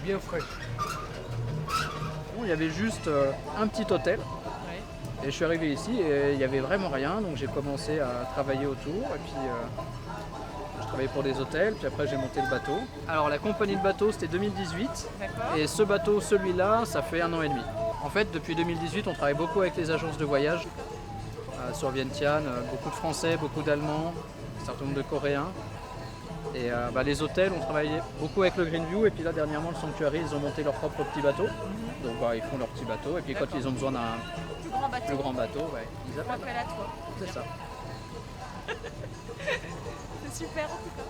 bien frais. Bon, il y avait juste un petit hôtel. Et je suis arrivé ici et il n'y avait vraiment rien, donc j'ai commencé à travailler autour. Et puis je travaillais pour des hôtels, puis après j'ai monté le bateau. Alors la compagnie de bateau c'était 2018. D'accord. Et ce bateau, celui-là, ça fait 1 an et demi. En fait, depuis 2018, on travaille beaucoup avec les agences de voyage. Sur Vientiane, beaucoup de Français, beaucoup d'Allemands, un certain nombre de Coréens. Et les hôtels, on travaillait beaucoup avec le Greenview. Et puis là, dernièrement, le Sanctuary, ils ont monté leur propre petit bateau. Donc ils font leur petit bateau. Et puis quand ils ont besoin d'un plus grand bateau, ils appellent. Appelle à toi. C'est ça. C'est super en tout cas.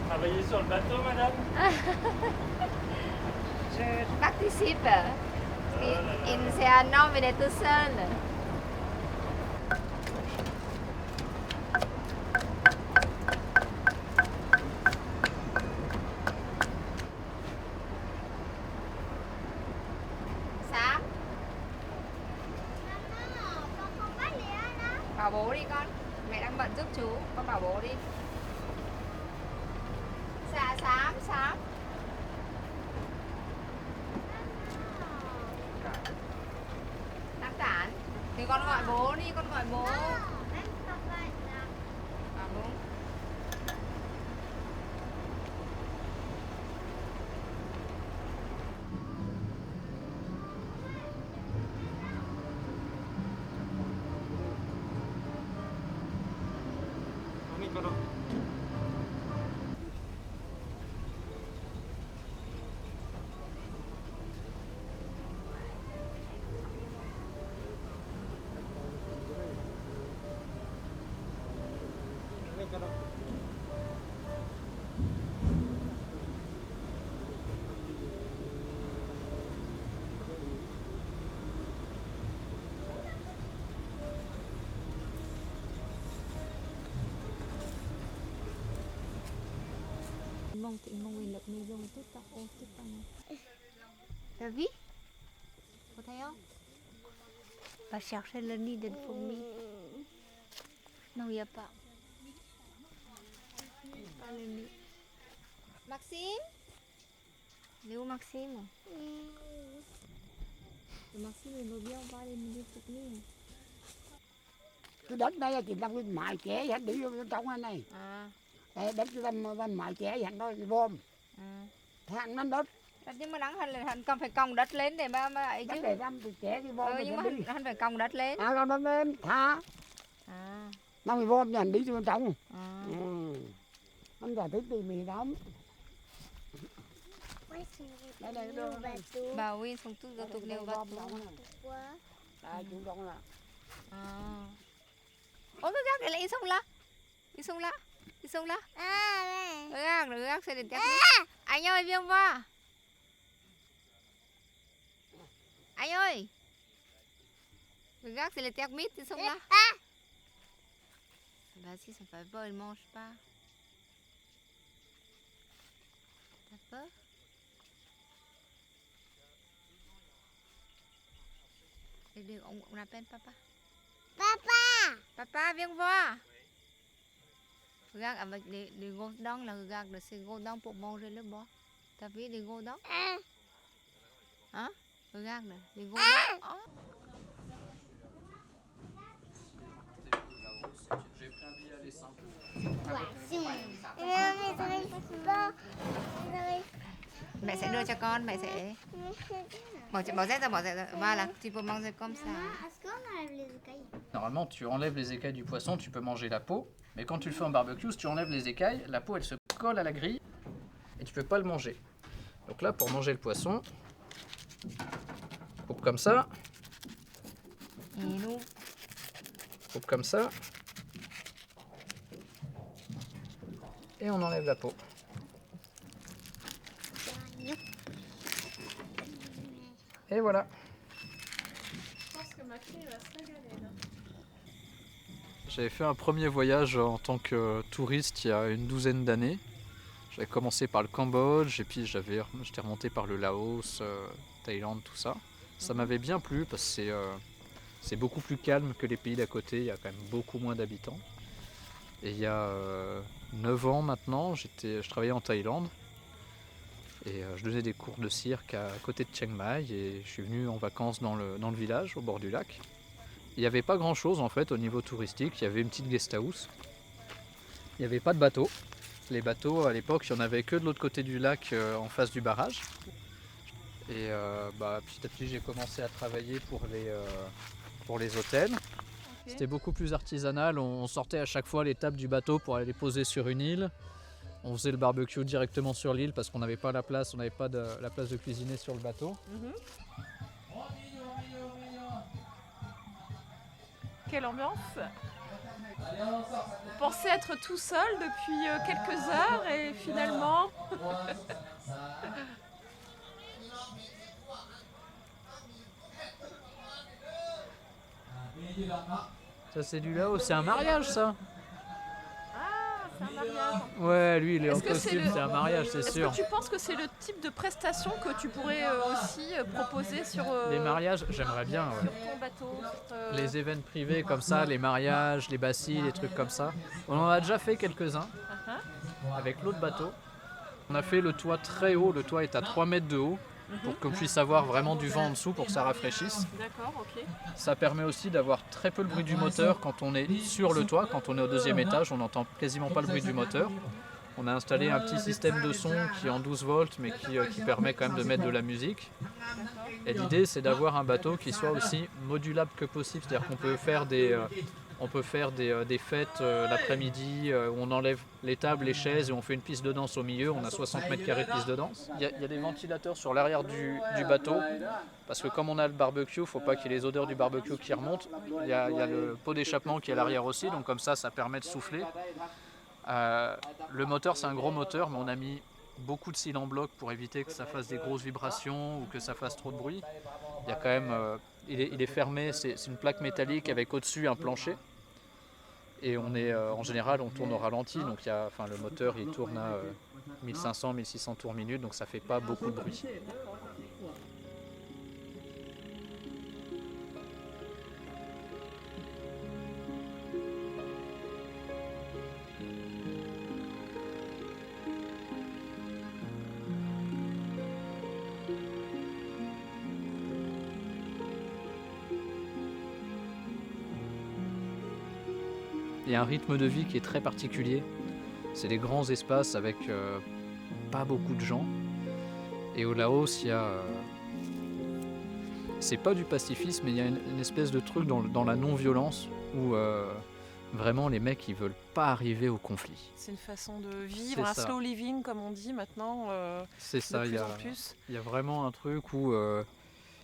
Travaillez sur le bateau, madame? Je participe. C'est un homme, il est tout seul. Sam. Bảo bố đi con. Mẹ đang bận giúp chú. Con bảo bố đi. Sam, Sam. Nam Tản. Thì con gọi bố đi, con gọi bố. Bố. T'as vu? Có thấy không? Va chercher le nid de fourmi. Non, il n'y a pas. Pas le nid. Maxime? Il est où Maxime? Maxime, il veut bien voir les nids de fourmi. Cái đất đây thì đang bên mại trẻ hẳn đi vô trong này. Đây đất bên mại trẻ hẳn đó vôm. Thằng nó đất. Nhưng mà hắn cần phải còng đất lên để mà ấy chứ. Đất để răm thì trẻ thì vôm. Nhưng mà hắn phải còng đất lên. Còng đất lên, thả. Nó thì vôm hẳn đi vô bên trong. Anh giải thích tỉ mỉ lắm. Đây đường này. Bà Win sống tu được tục nêu batu. Đây chú đông là. Ôi cái gác này là Isong lá. Isong lá. Isong lá. Cái gác sẽ đến chắc. Anh ơi viêm va. Anh ơi. Le gars, c'est les termites, ils sont là. Vas-y, ça fait pas, ils mangent pas. T'as peur? On appelle papa. Papa! Papa, viens voir. Regarde, avec les gourdons, là, regarde, c'est gourdons pour manger le bois. T'as vu les gourdons? Hein? Regarde, les gourdons. Oh. J'ai pris un billet aller simple. Mẹ sẽ đưa cho con, mẹ sẽ bỏ rét ra, voilà, tu peux manger comme ça. Normalement, tu enlèves les écailles du poisson, tu peux manger la peau. Mais quand tu le fais en barbecue, si tu enlèves les écailles, la peau elle se colle à la grille et tu peux pas le manger. Donc là, pour manger le poisson, Coupe comme ça, Et nous, coupe comme ça. Et on enlève la peau. Et voilà. Je pense que ma fille va se régaler là. J'avais fait un premier voyage en tant que touriste il y a une douzaine d'années. J'avais commencé par le Cambodge et puis j'étais remonté par le Laos, Thaïlande, tout ça. Ça m'avait bien plu parce que c'est beaucoup plus calme que les pays d'à côté, il y a quand même beaucoup moins d'habitants. Et il y a 9 ans maintenant, je travaillais en Thaïlande et je donnais des cours de cirque à côté de Chiang Mai et je suis venu en vacances dans le village, au bord du lac. Il n'y avait pas grand chose en fait au niveau touristique, il y avait une petite guest house. Il n'y avait pas de bateau. Les bateaux à l'époque, il n'y en avait que de l'autre côté du lac en face du barrage. Et petit à petit j'ai commencé à travailler pour les hôtels. Ok. C'était beaucoup plus artisanal, on sortait à chaque fois les tables du bateau pour aller les poser sur une île. On faisait le barbecue directement sur l'île parce qu'on n'avait pas la place, on n'avait pas la place de cuisiner sur le bateau. Mhm. Quelle ambiance! On pensait être tout seul depuis quelques heures et finalement... Ça c'est du Laos, c'est un mariage ça? Ah, c'est un mariage. Ouais, lui il est en Est-ce que c'est costume, le- c'est un mariage, c'est Est-ce sûr. que tu penses que c'est le type de prestation que tu pourrais aussi proposer sur, Les mariages, j'aimerais bien. Ouais. sur ton bateau? Les événements privés comme ça, les mariages, les bassis, les trucs comme ça. On en a déjà fait quelques-uns avec l'autre bateau. On a fait le toit très haut, le toit est à 3 mètres de haut pour qu'on puisse avoir vraiment du vent en dessous pour que ça rafraîchisse. D'accord, ok. Ça permet aussi d'avoir très peu le bruit du moteur quand on est sur le toit, quand on est au deuxième étage, on n'entend quasiment pas le bruit du moteur. On a installé un petit système de son qui est en 12 volts mais qui permet quand même de mettre de la musique. Et l'idée c'est d'avoir un bateau qui soit aussi modulable que possible, c'est-à-dire qu'on peut faire des fêtes l'après-midi où on enlève les tables, les chaises et on fait une piste de danse au milieu, on a 60 mètres carrés de piste de danse. Il y a des ventilateurs sur l'arrière du bateau parce que comme on a le barbecue, il ne faut pas qu'il y ait les odeurs du barbecue qui remontent. Il y a le pot d'échappement qui est à l'arrière aussi, donc comme ça permet de souffler. Le moteur c'est un gros moteur mais on a mis beaucoup de cils en bloc pour éviter que ça fasse des grosses vibrations ou que ça fasse trop de bruit. Il y a quand même, il est fermé, c'est une plaque métallique avec au-dessus un plancher. Et en général on tourne au ralenti, donc le moteur il tourne à 1500-1600 tours minute, donc ça fait pas beaucoup de bruit. Il y a un rythme de vie qui est très particulier. C'est des grands espaces avec pas beaucoup de gens. Et au Laos, il y a... c'est pas du pacifisme, mais il y a une espèce de truc dans la non-violence où vraiment les mecs ils veulent pas arriver au conflit. C'est une façon de vivre, un ça. slow living comme on dit maintenant, C'est ça, de il plus y en a, plus. il y a vraiment un truc où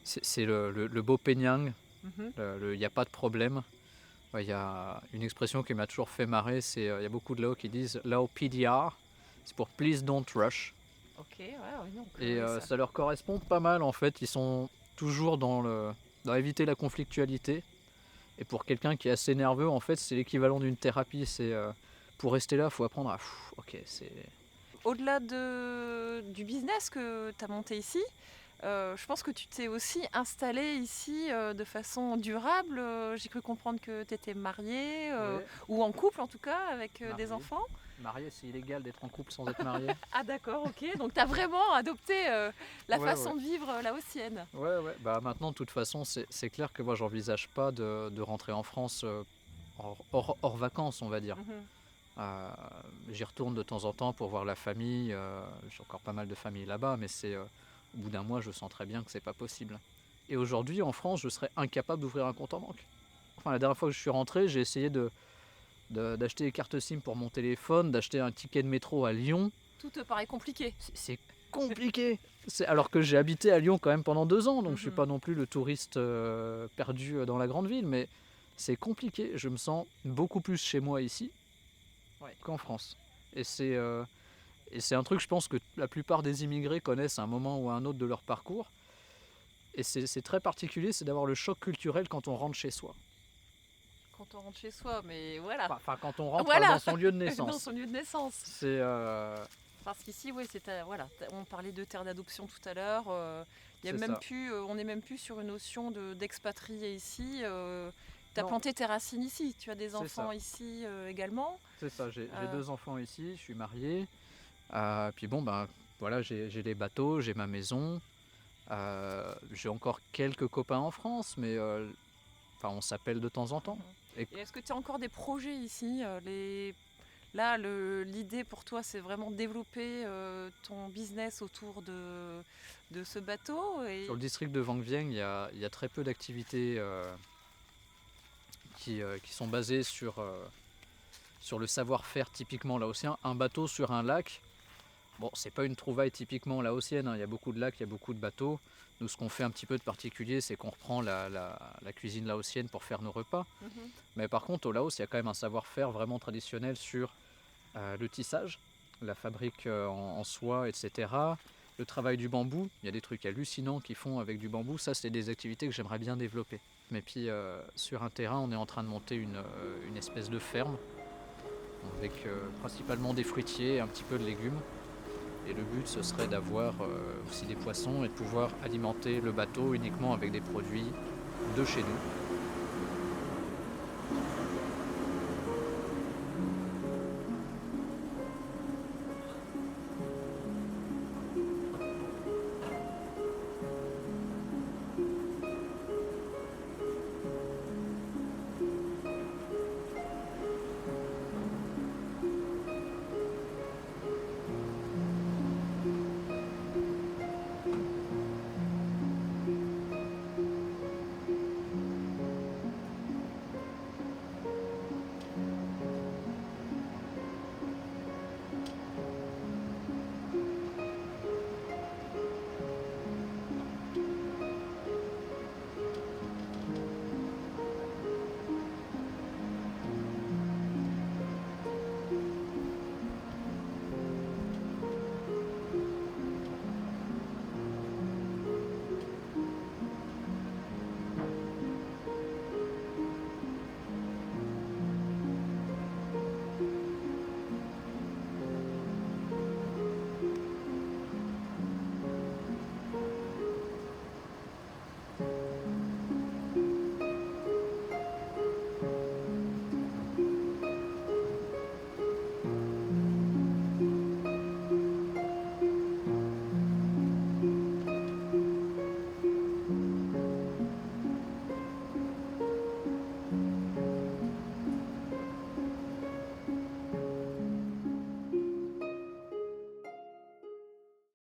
c'est le beau Penyang, Mhm. il n'y a pas de problème. Ouais, il y a une expression qui m'a toujours fait marrer, il y a beaucoup de Lao qui disent Lao PDR, c'est pour Please Don't Rush. Ok, ouais, donc, Et ça- ça leur correspond pas mal en fait, ils sont toujours dans éviter la conflictualité. Et pour quelqu'un qui est assez nerveux, en fait, c'est l'équivalent d'une thérapie. Pour rester là, il faut apprendre à... Au-delà du business que tu as monté ici, je pense que tu t'es aussi installé ici de façon durable. J'ai cru comprendre que tu étais marié, Ouais. ou en couple en tout cas, avec Marié. des enfants. Marié, c'est illégal d'être en couple sans être marié. Ah d'accord, ok. Donc tu as vraiment adopté la Ouais, façon de vivre laotienne. Ouais. Bah, maintenant, de toute façon, c'est clair que moi, j'envisage pas de rentrer en France hors vacances, on va dire. Mhm. J'y retourne de temps en temps pour voir la famille. J'ai encore pas mal de famille là-bas, mais au bout d'un mois, je sens très bien que c'est pas possible. Et aujourd'hui, en France, je serais incapable d'ouvrir un compte en banque. Enfin, la dernière fois que je suis rentré, j'ai essayé d'acheter des cartes SIM pour mon téléphone, d'acheter un ticket de métro à Lyon. Tout te paraît compliqué. C'est compliqué. Alors que j'ai habité à Lyon quand même pendant 2 ans, donc je suis Mhm. pas non plus le touriste perdu dans la grande ville, mais c'est compliqué. Je me sens beaucoup plus chez moi ici qu'en France. Et c'est un truc, je pense, que la plupart des immigrés connaissent à un moment ou à un autre de leur parcours. Et c'est très particulier, c'est d'avoir le choc culturel quand on rentre chez soi. Quand on rentre chez soi, mais voilà. Enfin, quand on rentre Voilà. dans son lieu de Dans naissance. son lieu de naissance. C'est Parce qu'ici, oui, voilà, on parlait de terre d'adoption tout à l'heure. Il y a C'est même ça. plus, on n'est même plus sur une notion d'expatrié ici. Tu as Non. planté tes racines ici. Tu as des C'est enfants ça. ici également. C'est ça, j'ai Euh. 2 enfants ici, je suis marié. Puis bon, ben voilà, j'ai les bateaux, j'ai ma maison. J'ai encore quelques copains en France, mais on s'appelle de temps en temps. Et est-ce que tu as encore des projets ici Là, l'idée pour toi, c'est vraiment de développer ton business autour de ce bateau. Sur le district de Vang Vieng, il y a très peu d'activités qui sont basées sur le savoir-faire typiquement laotien. Un bateau sur un lac, bon, c'est pas une trouvaille typiquement laotienne, hein. Il y a beaucoup de lacs, il y a beaucoup de bateaux. Nous, ce qu'on fait un petit peu de particulier, c'est qu'on reprend la cuisine laotienne pour faire nos repas. Mhm. Mais par contre, au Laos, il y a quand même un savoir-faire vraiment traditionnel sur le tissage, la fabrique en soie, etc. Le travail du bambou, il y a des trucs hallucinants qu'ils font avec du bambou. Ça, c'est des activités que j'aimerais bien développer. Mais puis, sur un terrain, on est en train de monter une espèce de ferme avec principalement des fruitiers et un petit peu de légumes. Et le but, ce serait d'avoir aussi des poissons et de pouvoir alimenter le bateau uniquement avec des produits de chez nous.